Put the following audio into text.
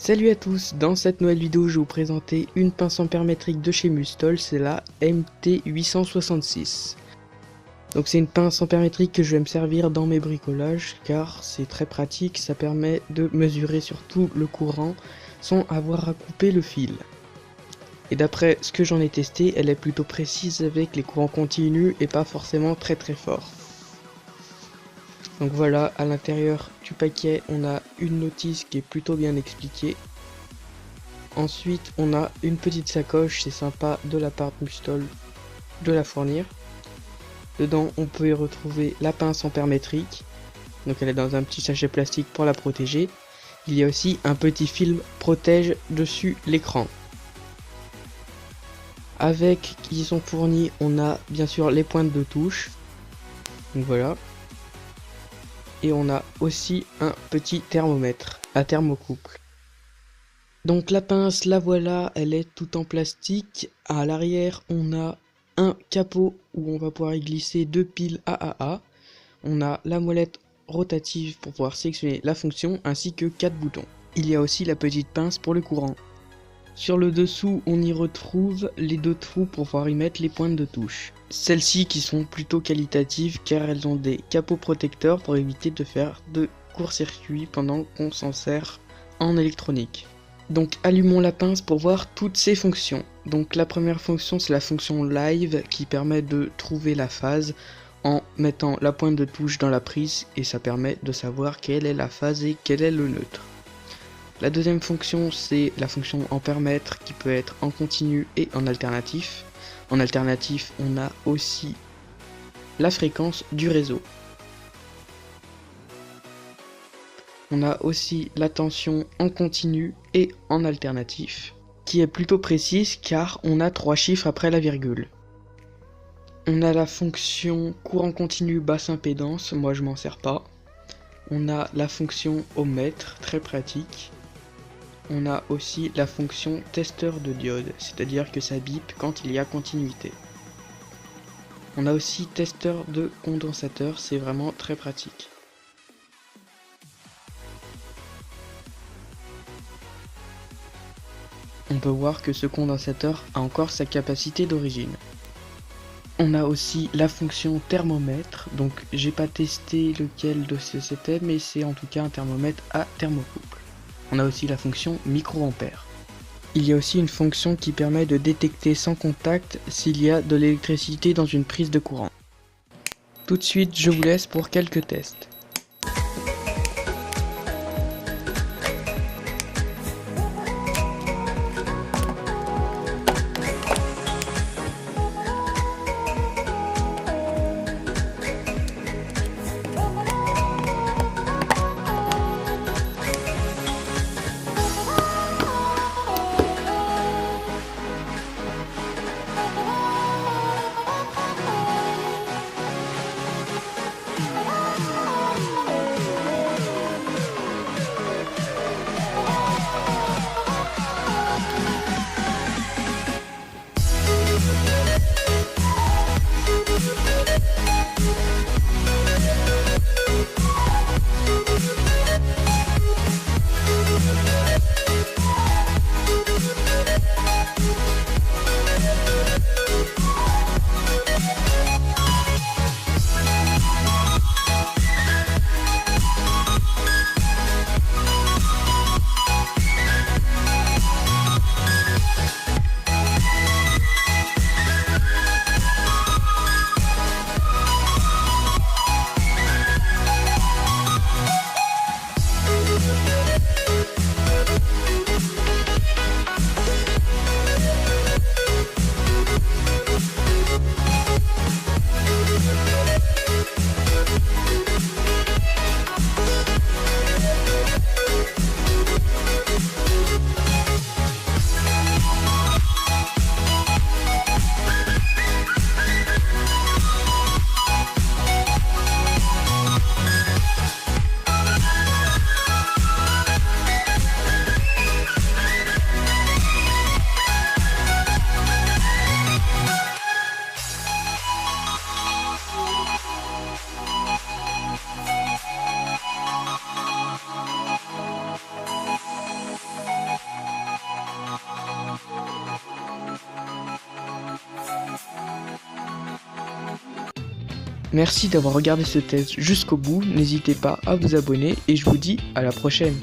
Salut à tous, dans cette nouvelle vidéo je vais vous présenter une pince ampère-métrique de chez Mustol, c'est la MT866. Donc c'est une pince ampère-métrique que je vais me servir dans mes bricolages car c'est très pratique, ça permet de mesurer surtout le courant sans avoir à couper le fil. Et d'après ce que j'en ai testé, elle est plutôt précise avec les courants continus et pas forcément très forts. Donc voilà, à l'intérieur du paquet, on a une notice qui est plutôt bien expliquée. Ensuite, on a une petite sacoche, c'est sympa de la part de Mustol de la fournir. Dedans, on peut y retrouver la pince ampère-métrique. Donc elle est dans un petit sachet plastique pour la protéger. Il y a aussi un petit film protège dessus l'écran. Avec qui sont fournis, on a bien sûr les pointes de touche. Donc voilà. Et on a aussi un petit thermomètre à thermocouple. Donc la pince, la voilà, elle est tout en plastique. À l'arrière, on a un capot où on va pouvoir y glisser deux piles AAA. On a la molette rotative pour pouvoir sélectionner la fonction ainsi que 4 boutons. Il y a aussi la petite pince pour le courant. Sur le dessous, on y retrouve les deux trous pour pouvoir y mettre les pointes de touche. Celles-ci qui sont plutôt qualitatives car elles ont des capots protecteurs pour éviter de faire de court-circuit pendant qu'on s'en sert en électronique. Donc allumons la pince pour voir toutes ses fonctions. Donc la première fonction c'est la fonction live qui permet de trouver la phase en mettant la pointe de touche dans la prise et ça permet de savoir quelle est la phase et quel est le neutre. La deuxième fonction c'est la fonction ampère-mètre qui peut être en continu et en alternatif. En alternatif on a aussi la fréquence du réseau. On a aussi la tension en continu et en alternatif, qui est plutôt précise car on a 3 chiffres après la virgule. On a la fonction courant continu basse impédance, moi je m'en sers pas. On a la fonction ohmmètre, très pratique. On a aussi la fonction testeur de diode, c'est-à-dire que ça bip quand il y a continuité. On a aussi testeur de condensateur, c'est vraiment très pratique. On peut voir que ce condensateur a encore sa capacité d'origine. On a aussi la fonction thermomètre, donc j'ai pas testé lequel de ces c'était, mais c'est en tout cas un thermomètre à thermocouple. On a aussi la fonction microampère. Il y a aussi une fonction qui permet de détecter sans contact s'il y a de l'électricité dans une prise de courant. Tout de suite, je vous laisse pour quelques tests. Merci d'avoir regardé ce test jusqu'au bout, n'hésitez pas à vous abonner et je vous dis à la prochaine.